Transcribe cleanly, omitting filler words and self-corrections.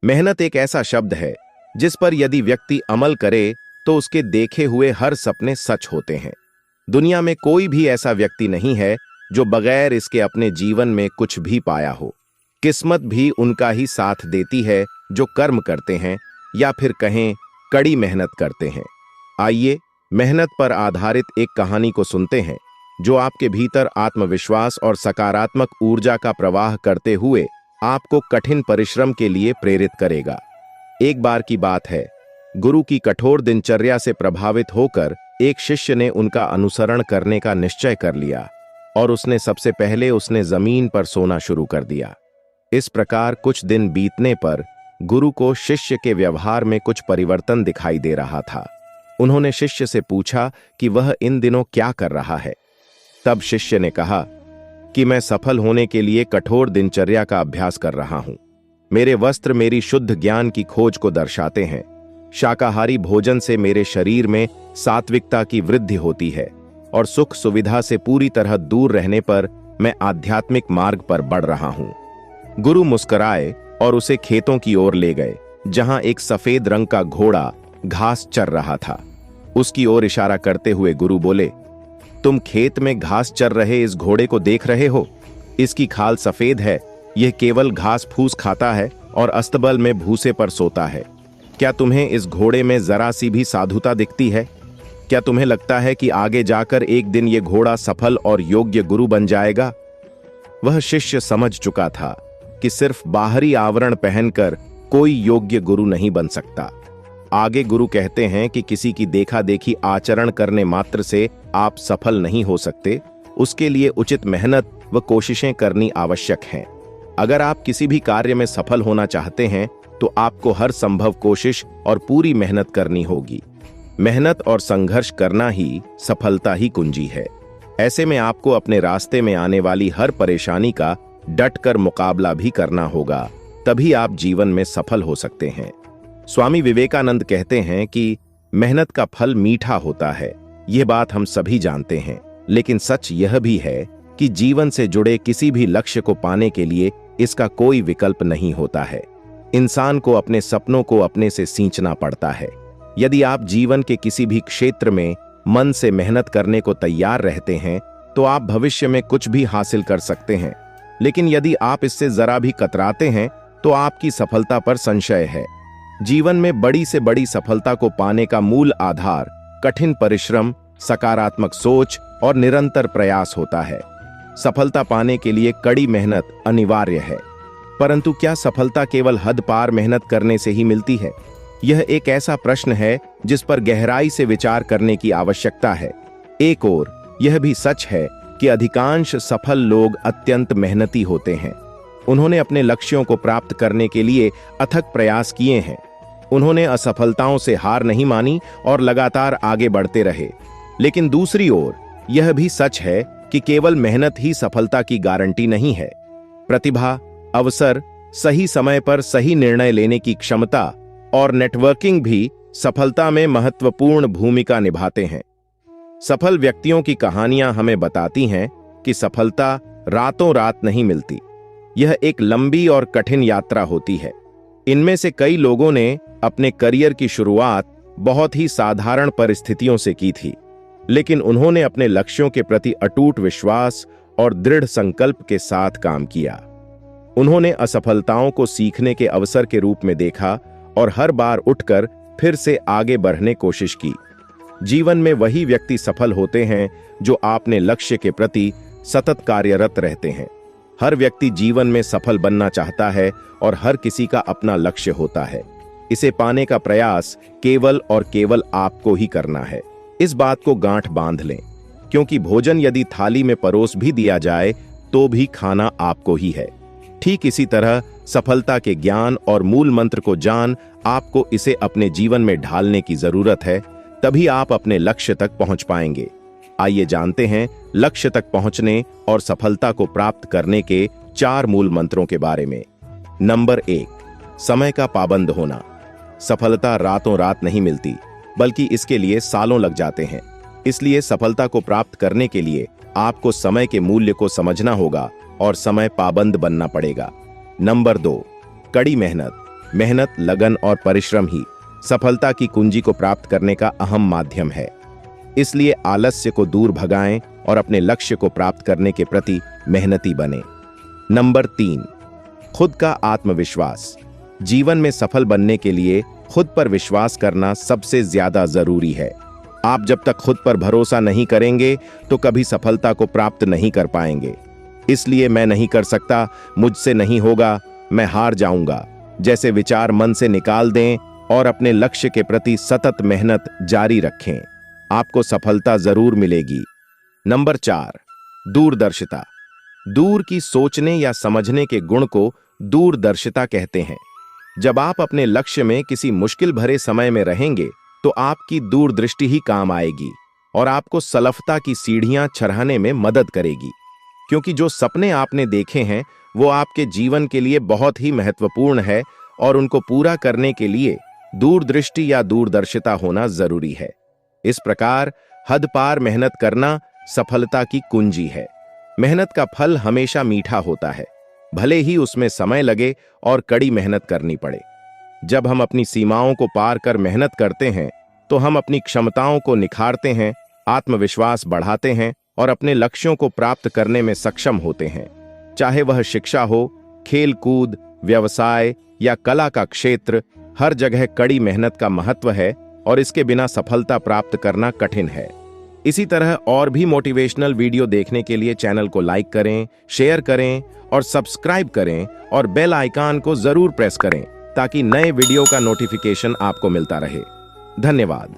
मेहनत एक ऐसा शब्द है जिस पर यदि व्यक्ति अमल करे तो उसके देखे हुए हर सपने सच होते हैं। दुनिया में कोई भी ऐसा व्यक्ति नहीं है जो बगैर इसके अपने जीवन में कुछ भी पाया हो। किस्मत भी उनका ही साथ देती है जो कर्म करते हैं या फिर कहें कड़ी मेहनत करते हैं। आइए मेहनत पर आधारित एक कहानी को सुनते हैं जो आपके भीतर आत्मविश्वास और सकारात्मक ऊर्जा का प्रवाह करते हुए आपको कठिन परिश्रम के लिए प्रेरित करेगा। एक बार की बात है, गुरु की कठोर दिनचर्या से प्रभावित होकर एक शिष्य ने उनका अनुसरण करने का निश्चय कर लिया और उसने सबसे पहले जमीन पर सोना शुरू कर दिया। इस प्रकार कुछ दिन बीतने पर गुरु को शिष्य के व्यवहार में कुछ परिवर्तन दिखाई दे रहा था। उन्होंने शिष्य से पूछा कि वह इन दिनों क्या कर रहा है। तब शिष्य ने कहा कि मैं सफल होने के लिए कठोर दिनचर्या का अभ्यास कर रहा हूं। मेरे वस्त्र मेरी शुद्ध ज्ञान की खोज को दर्शाते हैं। शाकाहारी भोजन से मेरे शरीर में सात्विकता की वृद्धि होती है और सुख सुविधा से पूरी तरह दूर रहने पर मैं आध्यात्मिक मार्ग पर बढ़ रहा हूं। गुरु मुस्कुराए और उसे खेतों की ओर ले गए जहां एक सफेद रंग का घोड़ा घास चर रहा था। उसकी ओर इशारा करते हुए गुरु बोले, तुम खेत में घास चर रहे इस घोड़े को देख रहे हो? इसकी खाल सफेद है, यह केवल घास फूस खाता है और अस्तबल में भूसे पर सोता है। क्या तुम्हें इस घोड़े में जरा सी भी साधुता दिखती है? क्या तुम्हें लगता है कि आगे जाकर एक दिन यह घोड़ा सफल और योग्य गुरु बन जाएगा? वह शिष्य समझ चुका था कि सिर्फ बाहरी आवरण पहनकर कोई योग्य गुरु नहीं बन सकता। आगे गुरु कहते हैं कि किसी की देखा देखी आचरण करने मात्र से आप सफल नहीं हो सकते। उसके लिए उचित मेहनत व कोशिशें करनी आवश्यक हैं। अगर आप किसी भी कार्य में सफल होना चाहते हैं तो आपको हर संभव कोशिश और पूरी मेहनत करनी होगी। मेहनत और संघर्ष करना ही सफलता ही कुंजी है। ऐसे में आपको अपने रास्ते में आने वाली हर परेशानी का डटकर मुकाबला भी करना होगा, तभी आप जीवन में सफल हो सकते हैं। स्वामी विवेकानंद कहते हैं कि मेहनत का फल मीठा होता है। यह बात हम सभी जानते हैं, लेकिन सच यह भी है कि जीवन से जुड़े किसी भी लक्ष्य को पाने के लिए इसका कोई विकल्प नहीं होता है। इंसान को अपने सपनों को अपने से सींचना पड़ता है। यदि आप जीवन के किसी भी क्षेत्र में मन से मेहनत करने को तैयार रहते हैं तो आप भविष्य में कुछ भी हासिल कर सकते हैं। लेकिन यदि आप इससे जरा भी कतराते हैं तो आपकी सफलता पर संशय है। जीवन में बड़ी से बड़ी सफलता को पाने का मूल आधार कठिन परिश्रम, सकारात्मक सोच और निरंतर प्रयास होता है। सफलता पाने के लिए कड़ी मेहनत अनिवार्य है, परंतु क्या सफलता केवल हद पार मेहनत करने से ही मिलती है? यह एक ऐसा प्रश्न है जिस पर गहराई से विचार करने की आवश्यकता है। एक ओर यह भी सच है कि अधिकांश सफल लोग अत्यंत मेहनती होते हैं। उन्होंने अपने लक्ष्यों को प्राप्त करने के लिए अथक प्रयास किए हैं। उन्होंने असफलताओं से हार नहीं मानी और लगातार आगे बढ़ते रहे। लेकिन दूसरी ओर यह भी सच है कि केवल मेहनत ही सफलता की गारंटी नहीं है। प्रतिभा, अवसर, सही समय पर सही निर्णय लेने की क्षमता और नेटवर्किंग भी सफलता में महत्वपूर्ण भूमिका निभाते हैं। सफल व्यक्तियों की कहानियां हमें बताती हैं कि सफलता रातों रात नहीं मिलती। यह एक लंबी और कठिन यात्रा होती है। इनमें से कई लोगों ने अपने करियर की शुरुआत बहुत ही साधारण परिस्थितियों से की थी, लेकिन उन्होंने अपने लक्ष्यों के प्रति अटूट विश्वास और दृढ़ संकल्प के साथ काम किया। उन्होंने असफलताओं को सीखने के अवसर के रूप में देखा और हर बार उठकर फिर से आगे बढ़ने कोशिश की। जीवन में वही व्यक्ति सफल होते हैं जो अपने लक्ष्य के प्रति सतत कार्यरत रहते हैं। हर व्यक्ति जीवन में सफल बनना चाहता है और हर किसी का अपना लक्ष्य होता है। इसे पाने का प्रयास केवल और केवल आपको ही करना है। इस बात को गांठ बांध लें, क्योंकि भोजन यदि थाली में परोस भी दिया जाए तो भी खाना आपको ही है। ठीक इसी तरह सफलता के ज्ञान और मूल मंत्र को जान आपको इसे अपने जीवन में ढालने की जरूरत है, तभी आप अपने लक्ष्य तक पहुंच पाएंगे। आइए जानते हैं लक्ष्य तक पहुंचने और सफलता को प्राप्त करने के 4 मूल मंत्रों के बारे में। नंबर 1, समय का पाबंद होना। सफलता रातों रात नहीं मिलती, बल्कि इसके लिए सालों लग जाते हैं। इसलिए सफलता को प्राप्त करने के लिए आपको समय के मूल्य को समझना होगा और समय पाबंद बनना पड़ेगा। नंबर 2, कड़ी मेहनत। मेहनत, लगन और परिश्रम ही सफलता की कुंजी को प्राप्त करने का अहम माध्यम है। इसलिए आलस्य को दूर भगाएं और अपने लक्ष्य को प्राप्त करने के प्रति मेहनती बने। नंबर 3, खुद का आत्मविश्वास। जीवन में सफल बनने के लिए खुद पर विश्वास करना सबसे ज्यादा जरूरी है। आप जब तक खुद पर भरोसा नहीं करेंगे तो कभी सफलता को प्राप्त नहीं कर पाएंगे। इसलिए मैं नहीं कर सकता, मुझसे नहीं होगा, मैं हार जाऊंगा जैसे विचार मन से निकाल दें और अपने लक्ष्य के प्रति सतत मेहनत जारी रखें। आपको सफलता जरूर मिलेगी। नंबर 4, दूरदर्शिता। दूर की सोचने या समझने के गुण को दूरदर्शिता कहते हैं। जब आप अपने लक्ष्य में किसी मुश्किल भरे समय में रहेंगे तो आपकी दूरदृष्टि ही काम आएगी और आपको सफलता की सीढ़ियां चढ़ाने में मदद करेगी। क्योंकि जो सपने आपने देखे हैं वो आपके जीवन के लिए बहुत ही महत्वपूर्ण है और उनको पूरा करने के लिए दूरदृष्टि या दूरदर्शिता होना जरूरी है। इस प्रकार हद पार मेहनत करना सफलता की कुंजी है। मेहनत का फल हमेशा मीठा होता है, भले ही उसमें समय लगे और कड़ी मेहनत करनी पड़े। जब हम अपनी सीमाओं को पार कर मेहनत करते हैं तो हम अपनी क्षमताओं को निखारते हैं, आत्मविश्वास बढ़ाते हैं और अपने लक्ष्यों को प्राप्त करने में सक्षम होते हैं। चाहे वह शिक्षा हो, खेल कूद, व्यवसाय या कला का क्षेत्र, हर जगह कड़ी मेहनत का महत्व है और इसके बिना सफलता प्राप्त करना कठिन है। इसी तरह और भी मोटिवेशनल वीडियो देखने के लिए चैनल को लाइक करें, शेयर करें और सब्सक्राइब करें और बेल आइकन को जरूर प्रेस करें ताकि नए वीडियो का नोटिफिकेशन आपको मिलता रहे। धन्यवाद।